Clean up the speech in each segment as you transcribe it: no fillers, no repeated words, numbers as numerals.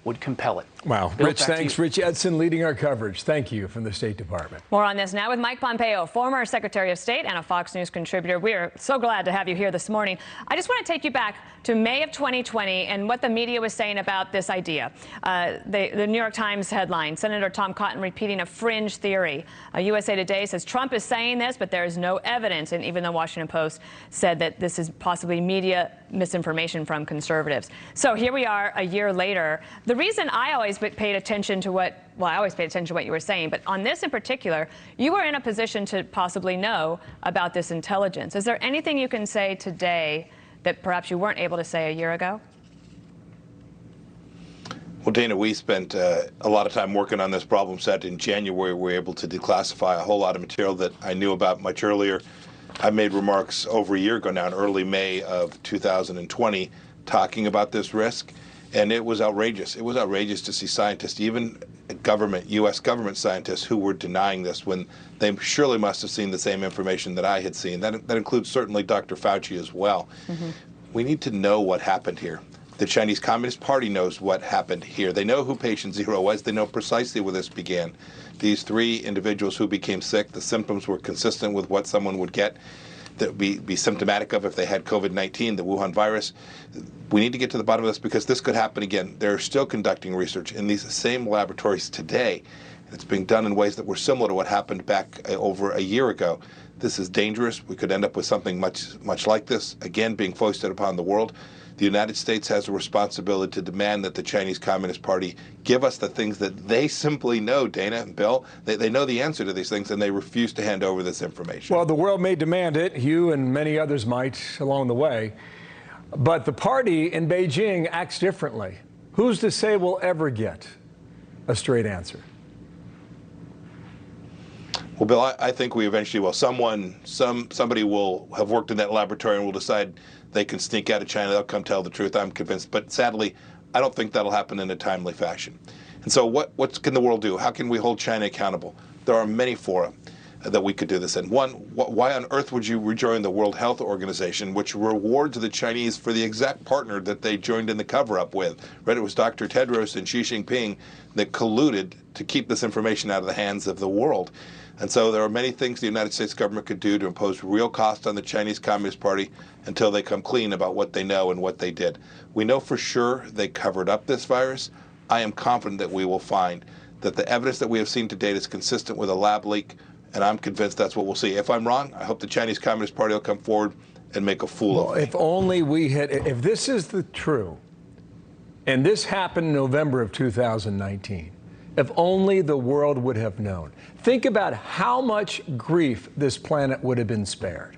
would compel it. Wow. Bill, Rich, thanks. Rich Edson leading our coverage. Thank you from the State Department. More on this now with Mike Pompeo, former Secretary of State and a Fox News contributor. We are so glad to have you here this morning. I just want to take you back to May of 2020 and what the media was saying about this idea. The New York Times headline, Senator Tom Cotton repeating a fringe theory. USA Today says Trump is saying this, but there is no evidence. And even the Washington Post said that this is possibly media misinformation from conservatives. So here we are a year later. The reason I always paid attention to I always paid attention to what you were saying, but on this in particular, you were in a position to possibly know about this intelligence. Is there anything you can say today that perhaps you weren't able to say a year ago? Well, Dana, we spent a lot of time working on this problem set. In January, we were able to declassify a whole lot of material that I knew about much earlier. I made remarks over a year ago now, in early May of 2020, talking about this risk, and it was outrageous. It was outrageous to see scientists, even U.S. government scientists, who were denying this when they surely must have seen the same information that I had seen. That includes certainly Dr. Fauci as well. Mm-hmm. We need to know what happened here. The Chinese Communist Party knows what happened here. They know who patient zero was. They know precisely where this began. These three individuals who became sick, the symptoms were consistent with what someone would get that would be symptomatic of if they had COVID-19, the Wuhan virus. We need to get to the bottom of this because this could happen again. They're still conducting research in these same laboratories today. It's being done in ways that were similar to what happened back over a year ago. This is dangerous. We could end up with something much like this, again, being foisted upon the world. The United States has a responsibility to demand that the Chinese Communist Party give us the things that they simply know, Dana and Bill. They know the answer to these things, and they refuse to hand over this information. Well, the world may demand it. You and many others might along the way. But the party in Beijing acts differently. Who's to say we'll ever get a straight answer? Well, Bill, I think we eventually will. Somebody will have worked in that laboratory and will decide they can sneak out of China. They'll come tell the truth, I'm convinced. But sadly, I don't think that'll happen in a timely fashion. And so what can the world do? How can we hold China accountable? There are many fora that we could do this in. One, why on earth would you rejoin the World Health Organization, which rewards the Chinese for the exact partner that they joined in the cover-up with? Right? It was Dr. Tedros and Xi Jinping that colluded to keep this information out of the hands of the world. And so there are many things the United States government could do to impose real cost on the Chinese Communist Party until they come clean about what they know and what they did. We know for sure they covered up this virus. I am confident that we will find that the evidence that we have seen to date is consistent with a lab leak, and I'm convinced that's what we'll see. If I'm wrong, I hope the Chinese Communist Party will come forward and make a fool of me. If only we had, if this is the true, and this happened in November of 2019, if only the world would have known. Think about how much grief this planet would have been spared.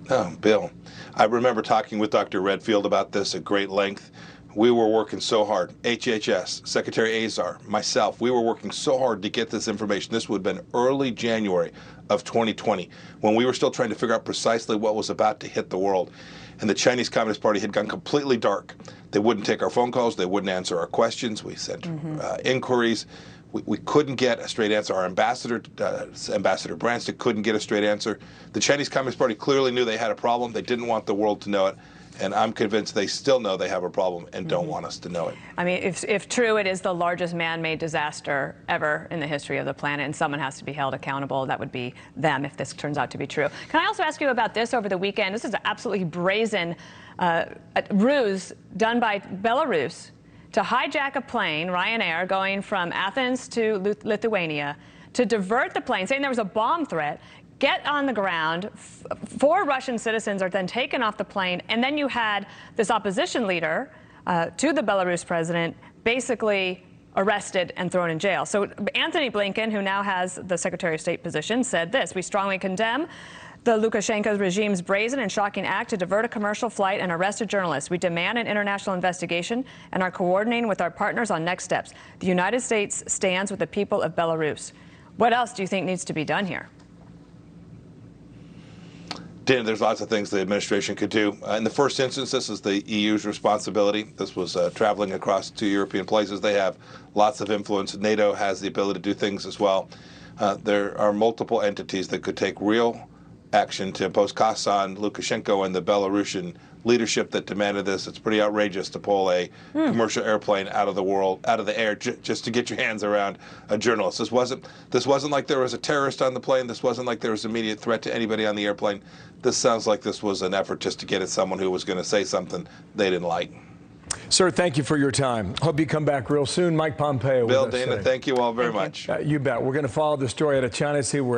Oh, Bill, I remember talking with Dr. Redfield about this at great length. We were working so hard. HHS, Secretary Azar, myself, we were working so hard to get this information. This would have been early January of 2020, when we were still trying to figure out precisely what was about to hit the world. And the Chinese Communist Party had gone completely dark. They wouldn't take our phone calls. They wouldn't answer our questions. We sent inquiries. We couldn't get a straight answer. Our ambassador, Ambassador Branstad, couldn't get a straight answer. The Chinese Communist Party clearly knew they had a problem. They didn't want the world to know it. And I'm convinced they still know they have a problem and don't want us to know it. I mean, if true, it is the largest man-made disaster ever in the history of the planet, and someone has to be held accountable. That would be them if this turns out to be true. Can I also ask you about this over the weekend? This is an absolutely brazen ruse done by Belarus to hijack a plane, Ryanair, going from Athens to Lithuania, to divert the plane, saying there was a bomb threat, get on the ground. 4 Russian citizens are then taken off the plane, and then you had this opposition leader to the Belarus president basically arrested and thrown in jail. So Anthony Blinken, who now has the Secretary of State position, said this: "We strongly condemn the Lukashenko regime's brazen and shocking act to divert a commercial flight and arrest a journalist. We demand an international investigation and are coordinating with our partners on next steps. The United States stands with the people of Belarus." What else do you think needs to be done here? Dan, there's lots of things the administration could do. In the first instance, this is the EU's responsibility. This was traveling across 2 European places. They have lots of influence. NATO has the ability to do things as well. There are multiple entities that could take real action to impose costs on Lukashenko and the Belarusian leadership that demanded this. It's pretty outrageous to pull a commercial airplane out of the air just to get your hands around a journalist. This wasn't like there was a terrorist on the plane. This wasn't like there was immediate threat to anybody on the airplane. This sounds like this was an effort just to get at someone who was going to say something they didn't like. Sir, thank you for your time. Hope you come back real soon. Mike Pompeo. Bill, Dana, thank you all very much. You bet. We're going to follow the story out of China, see where